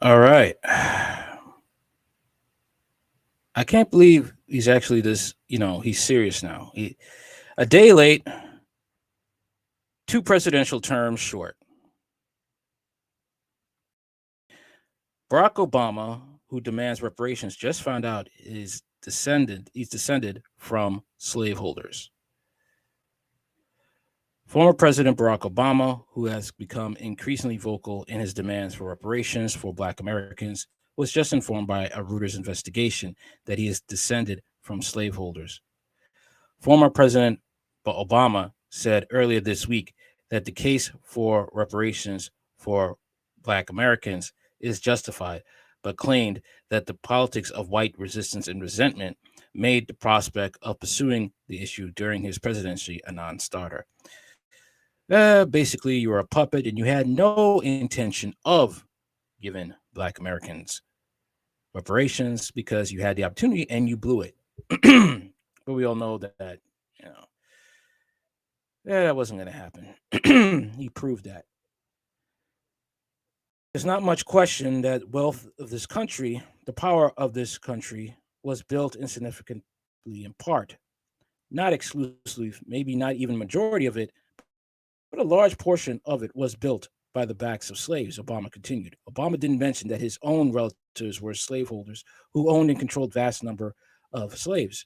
All right. I can't believe he's actually this, he's serious now. A day late, two presidential terms short. Barack Obama, who demands reparations, just found out he's descended from slaveholders. Former President Barack Obama, who has become increasingly vocal in his demands for reparations for Black Americans, was just informed by a Reuters investigation that he is descended from slaveholders. Former President Obama said earlier this week that the case for reparations for Black Americans is justified, but claimed that the politics of white resistance and resentment made the prospect of pursuing the issue during his presidency a non starter. Basically, you were a puppet and you had no intention of giving Black Americans reparations because you had the opportunity and you blew it. But we all know that, you know, that wasn't going to happen. He proved that. There's not much question that wealth of this country, the power of this country, was built insignificantly in part, not exclusively, maybe not even majority of it, but a large portion of it was built by the backs of slaves, Obama continued. Obama didn't mention that his own relatives were slaveholders who owned and controlled vast number of slaves.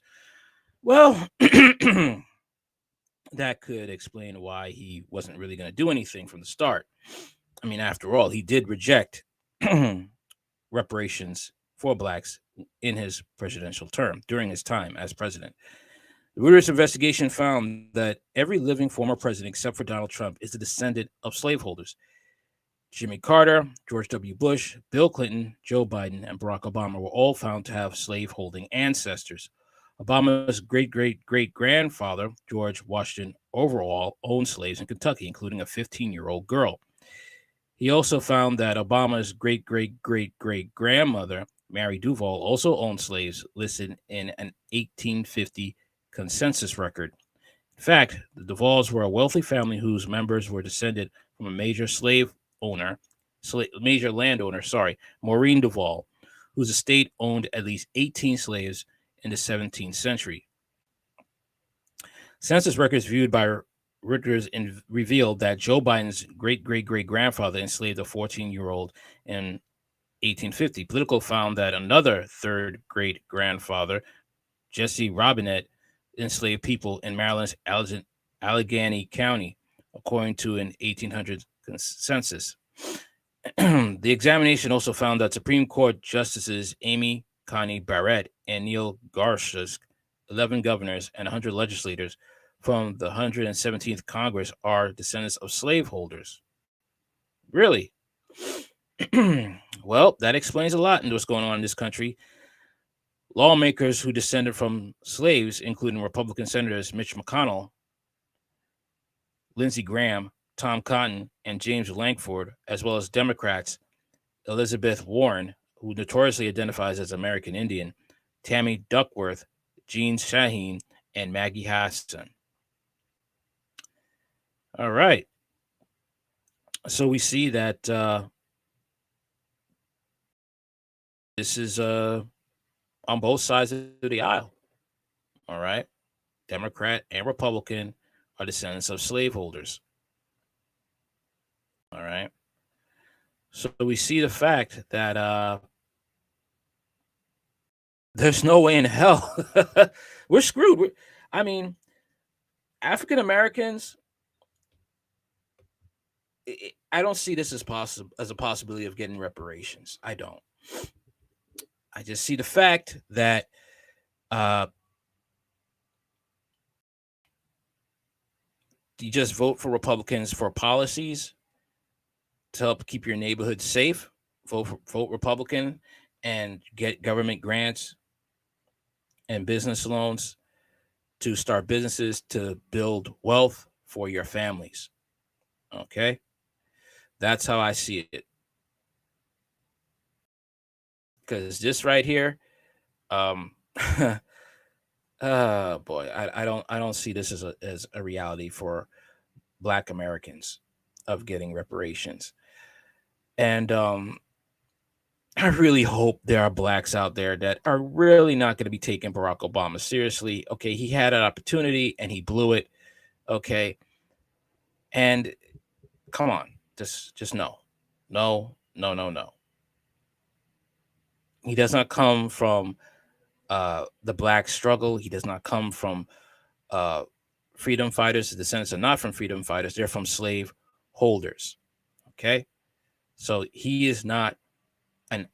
Well, that could explain why he wasn't really going to do anything from the start. I mean, after all, he did reject reparations for blacks in his presidential term during his time as president. The Reuters investigation found that every living former president, except for Donald Trump, is a descendant of slaveholders. Jimmy Carter, George W. Bush, Bill Clinton, Joe Biden, and Barack Obama were all found to have slaveholding ancestors. Obama's great great great grandfather, George Washington Overall, owned slaves in Kentucky, including a 15-year-old girl. He also found that Obama's great great great great grandmother, Mary Duval, also owned slaves listed in an 1850 census record. In fact, the Duvals were a wealthy family whose members were descended from a owner, major landowner, Maureen Duval, whose estate owned at least 18 slaves in the 17th century. Census records viewed by Reuters revealed that Joe Biden's great great great grandfather enslaved a 14-year-old in 1850. Politico found that another third great grandfather, Jesse Robinette, enslaved people in Maryland's Allegheny County, according to an 1800 census. The examination also found that Supreme Court Justices Amy Coney Barrett and Neil Gorsuch, 11 governors, and 100 legislators from the 117th Congress are descendants of slaveholders. Really? Well, that explains a lot in what's going on in this country. Lawmakers who descended from slaves, including Republican Senators Mitch McConnell, Lindsey Graham, Tom Cotton, and James Lankford, as well as Democrats Elizabeth Warren, who notoriously identifies as American Indian, Tammy Duckworth, Jean Shaheen, and Maggie Hassan. All right. So we see that this is on both sides of the aisle. All right. Democrat and Republican are descendants of slaveholders. All right. So we see the fact that there's no way in hell we're screwed. I mean, African Americans, I don't see this as possible as a possibility of getting reparations. I don't. I just see the fact that uh, you just vote for Republicans for policies to help keep your neighborhood safe. Vote Republican and get government grants and business loans to start businesses to build wealth for your families. Okay, that's how I see it. Because this right here, um, oh boy, I don't see this as a reality for Black Americans of getting reparations. And I really hope there are blacks out there that are really not going to be taking Barack Obama seriously. Okay, he had an opportunity and he blew it. Okay, and come on, just no, no, no, no, no. He does not come from the black struggle. He does not come from uh, freedom fighters. The descendants are not from freedom fighters. They're from slave holders. Okay, so he's not an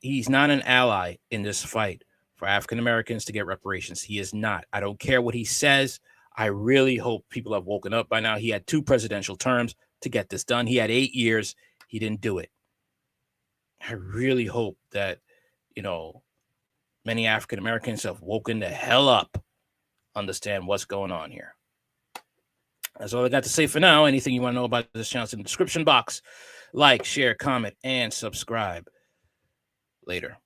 ally in this fight for African Americans to get reparations. He is not. I don't care what he says. I really hope people have woken up by now. He had 2 presidential terms to get this done. He had 8 years. He didn't do it. I really hope that, you know, many African Americans have woken the hell up, understand what's going on here. That's all I got to say for now. Anything you want to know about this channel is in the description box. Like, share, comment, and subscribe. Later.